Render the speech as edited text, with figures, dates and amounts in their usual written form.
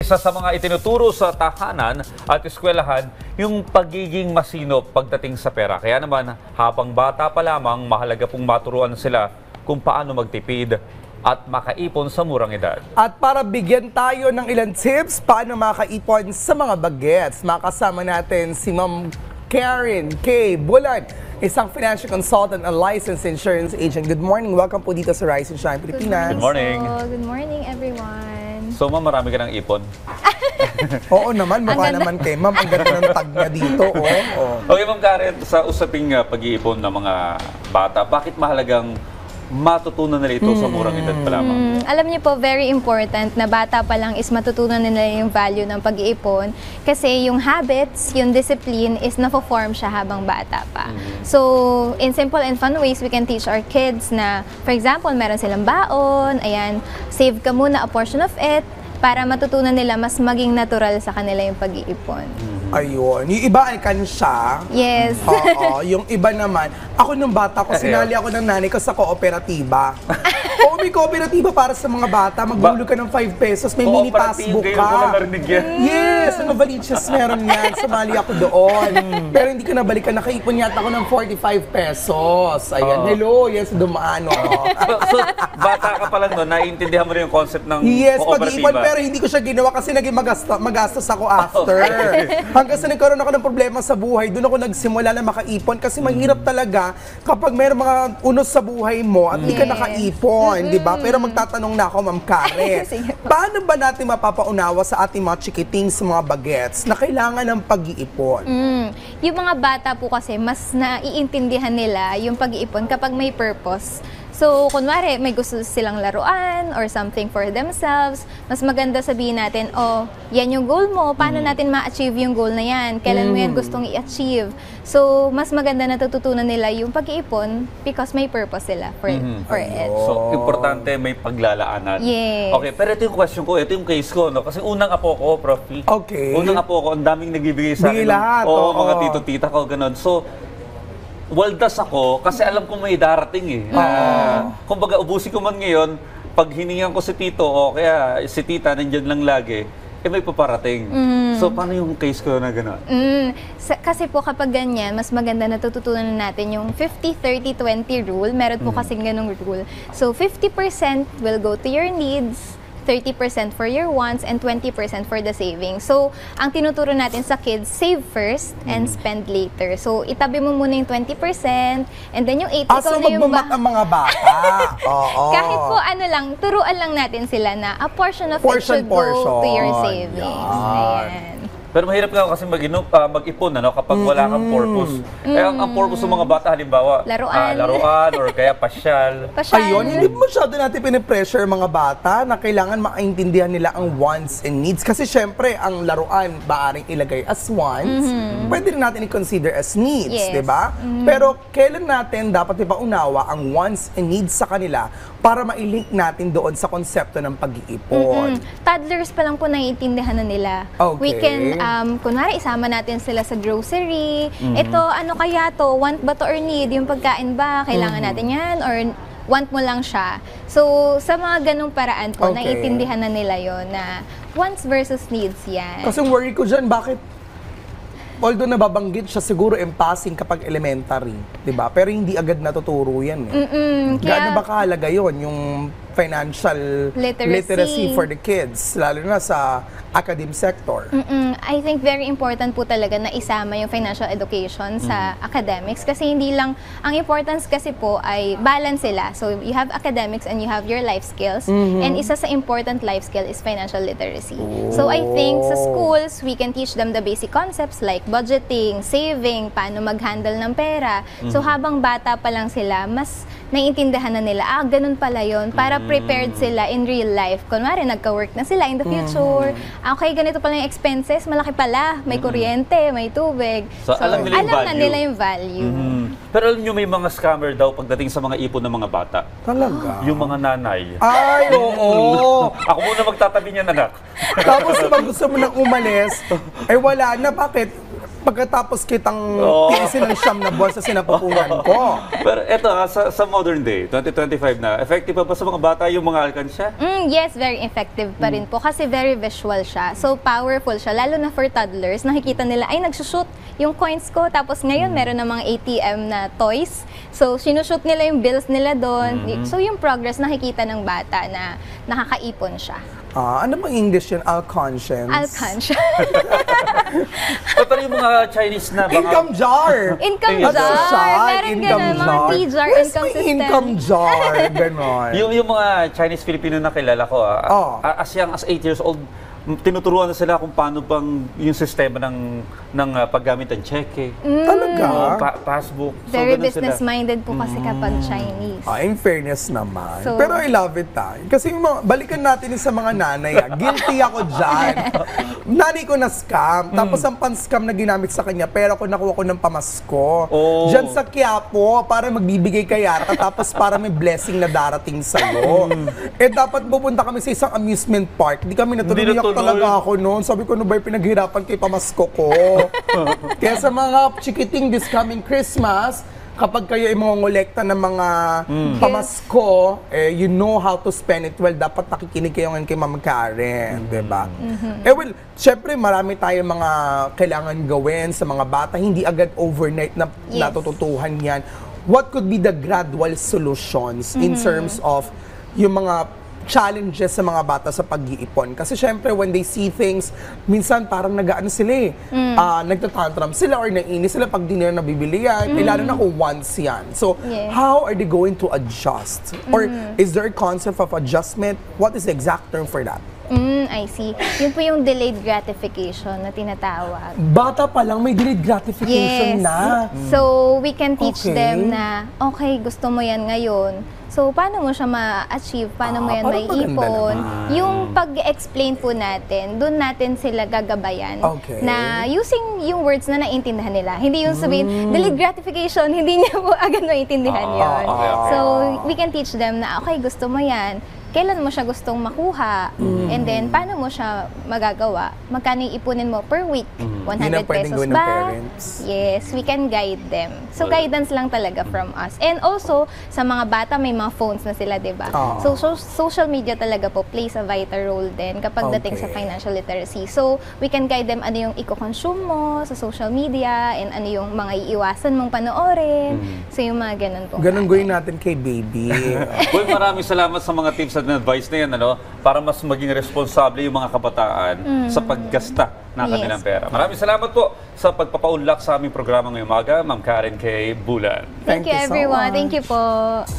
Isa sa mga itinuturo sa tahanan at eskwelahan yung pagiging masinop pagdating sa pera. Kaya naman, habang bata pa lamang, mahalaga pong maturuan sila kung paano magtipid at makaipon sa murang edad. At para bigyan tayo ng ilang tips paano makaipon sa mga bagets, makasama natin si Ma'am Karen K. Bulan, isang financial consultant and licensed insurance agent. Good morning. Welcome po dito sa Rise and Shine Pilipinas. Good morning. Good morning, everyone. So, ma'am, marami ka ng ipon. Oo naman, mukha naman kay Ma'am. Ang ganda ng tag niya dito. Okay, Ma'am Karen, sa usaping pag-iipon ng mga bata, bakit mahalagang matutunan nila ito sa murang edad pa lamang? Alam niyo po, very important na bata pa lang is matutunan nila yung value ng pag-iipon kasi yung habits, yung discipline is nafo-form siya habang bata pa. So, in simple and fun ways, we can teach our kids na, for example, meron silang baon, ayan, save ka muna a portion of it para matutunan nila mas maging natural sa kanila yung pag-iipon. Ayun. Yung iba ay kansya. Yes. Oo. Yung iba naman, ako nung bata ko, sinali ako ng nanay ko sa kooperatiba. Oo, may kooperatiba para sa mga bata. Magbulog ka ng 5 pesos, may mini passbook ka. Ko na narinig yan. Yes, ang Novaliches meron yan. Sumali ako doon. Pero hindi ko nabalikan. Nakaipon yata ako ng 45 pesos. Ayan, hello, yes, dumaan. So, bata ka pa lang noon, naiintindihan mo rin yung concept ng Yes, kooperatiba. pag-iipon, pero hindi ko siya ginawa kasi naging magastos ako after. Hanggang sa nagkaroon ako ng problema sa buhay, doon ako nagsimula na makaipon kasi mahirap talaga kapag mayroong mga unos sa buhay mo at hindi ka nakaipon, di ba? Pero magtatanong na ako, Ma'am Karen, paano ba natin mapapaunawa sa ating mga chikiting sa mga bagets na kailangan ng pag-iipon? Yung mga bata po kasi, mas naiintindihan nila yung pag-iipon kapag may purpose. So, kunwari, may gusto silang laruan or something for themselves, mas maganda sabihin natin, oh, yan yung goal mo, paano natin ma-achieve yung goal na yan? Kailan mo yan gustong i-achieve? So, mas maganda na tututunan nila yung pag-iipon because may purpose sila for it. So, importante may paglalaanan. Yes. Okay, pero ito yung question ko, ito yung case ko, no? Kasi unang apo ko, Prof. Okay. Unang apo ko, ang daming nagbibigay sa akin. Bigay lahat, Oo, mga tito-tita ko, ganun. So, waldas ako kasi alam ko may darating eh. Kumbaga, ubusin ko man ngayon, pag hiningan ko si tito o kaya si tita nandyan lang lagi, eh may paparating. So, paano yung case ko na gano'n? Kasi po kapag ganyan, mas maganda na tututunan natin yung 50-30-20 rule. Meron po kasing ganung rule. So, 50% will go to your needs, 30% for your wants, and 20% for the savings. So, ang tinuturo natin sa kids, save first and spend later. So, itabi mo muna yung 20% and then yung 80% So na yung magbumat ang mga bata. Oo. kahit po ano lang, turuan lang natin sila na a portion of it should go to your savings. Ayan. Pero mahirap nga kasi mag-ipon ano, kapag wala kang purpose. Eh, ang purpose ng mga bata, halimbawa, laruan or kaya pasyal. Ayun, hindi masyado natin pinipressure mga bata na kailangan maintindihan nila ang wants and needs. Kasi syempre, ang laruan, maaring ilagay as wants, pwede rin natin i-consider as needs, Yes. di ba? Pero kailan natin dapat ipaunawa ang wants and needs sa kanila para ma-link natin doon sa konsepto ng pag-iipon? Toddlers pa lang po naiintindihan na nila. Okay. We can, kunwari, isama natin sila sa grocery. Ito, ano kaya to? Want ba to or need? Yung pagkain ba? Kailangan natin yan? Or want mo lang siya? So, sa mga ganong paraan po, naiintindihan na nila yon na wants versus needs yan. Kasi worry ko dyan, bakit? Although nababanggit siya siguro in passing kapag elementary, di ba? Pero hindi agad natuturo yan. Gaano ba kahalaga yun, yung financial literacy for the kids, lalo na sa academic sector? I think very important po talaga na isama yung financial education sa academics kasi hindi lang, ang importance kasi po ay balance sila. So you have academics and you have your life skills and isa sa important life skill is financial literacy. So I think sa schools, we can teach them the basic concepts like budgeting, saving, paano mag-handle ng pera. So habang bata pa lang sila, mas naiintindihan na nila, ganun pala yun, para prepared sila in real life. Kunwari, nagka-work na sila in the future. Okay, ganito pala yung expenses, malaki pala, may kuryente, may tubig. So alam nila yung value. Na nila yung value. Pero alam nyo, may mga scammer daw pagdating sa mga ipon ng mga bata. Talaga? Yung mga nanay. Ay, oo. Ako muna magtatabi niyan, anak. Tapos pag gusto mo nang umalis, ay wala na, bakit? pagkatapos kitang Oo. tinisin ng siyam na buwan sa sinapupunan ko. Pero eto sa modern day, 2025 na, effective pa ba sa mga bata yung mga alkansya? Yes, very effective pa rin po kasi very visual siya. So, powerful siya. Lalo na for toddlers, nakikita nila, ay, nagsushoot yung coins ko. Tapos ngayon, meron na mga ATM na toys. So, sinushoot nila yung bills nila doon. So, yung progress, nakikita ng bata na nakakaipon siya. Ano bang English yun? Alconscience? Alkansya. Pero yung mga Chinese na Income jar! Income Income jar. jar, Meron income ganun, mga jar. T-jar, Where's income my system. income jar? Ganon. yung mga Chinese-Filipino na kilala ko, Oh. as young as 8 years old, tinuturuan na sila kung paano bang yung sistema ng paggamit ng cheque, Talaga? passbook. Very ganun sila. business-minded po kasi kapag Chinese. In fairness naman. So- Pero I love it Kasi yung balikan natin yung sa mga nanay Guilty ako dyan. Nanay ko na scam. Tapos ang pan-scam na ginamit sa kanya, pera ko nakuha ko ng pamasko. Oh. Dyan sa Quiapo, para magbibigay kay Yara, tapos para may blessing na darating sa'yo. Dapat pupunta kami sa isang amusement park. Di kami natuloy. Hindi Iyak natuloy. talaga ako noon. Sabi ko, ano ba yung pinaghirapan kay pamasko ko? Kaya sa mga chikiting this coming Christmas, kapag kayo ay mangongolekta ng mga pamasko, you know how to spend it well. Dapat nakikinig kayo ngayon kay Ma'am Karen, di ba? Well, syempre marami tayong mga kailangan gawin sa mga bata. Hindi agad overnight na Yes. natututuhan yan. What could be the gradual solutions in terms of yung mga challenges sa mga bata sa pag-iipon? Kasi syempre, when they see things, minsan parang nag-ano sila nagtatantrum sila or naiinis sila pag di nila nabibili yan. Lalo na kung once yan. So, Yes. how are they going to adjust? Or is there a concept of adjustment? What is the exact term for that? I see. Yun po yung delayed gratification na tinatawag. Bata pa lang, may delayed gratification na. So, we can teach Okay. them na, okay, gusto mo yan ngayon. So, paano mo siya ma-achieve? Paano mo yan parang maganda maiipon? naman. Yung pag-explain po natin, doon natin sila gagabayan Okay. na using yung words na naintindihan nila. Hindi yung sabihin, delayed gratification, hindi niya po agad naintindihan yun. okay. So, we can teach them na, okay, gusto mo yan. Kailan mo siya gustong makuha? And then, paano mo siya magagawa? Magkano iipunin mo per week? 100 Yun ang pwedeng pesos gawin ng ba? parents. Yes, we can guide them. So, guidance lang talaga from us. And also, sa mga bata, may mga phones na sila, di ba? Oo. So, social media talaga po plays a vital role din kapag dating sa Okay. financial literacy. So, we can guide them ano yung i-consume mo sa social media and ano yung mga iiwasan mong panoorin. So, yung mga ganun po. Ganun gawin natin kay baby. Well, maraming salamat sa mga tips at advice na yan, para mas maging responsable yung mga kabataan sa paggasta ng kanilang Yes. pera. Maraming salamat po sa pagpapaunlak sa aming programa ngayong umaga, Ma'am Karen K. Bulan. Thank you, Thank you so everyone. much. Thank you po.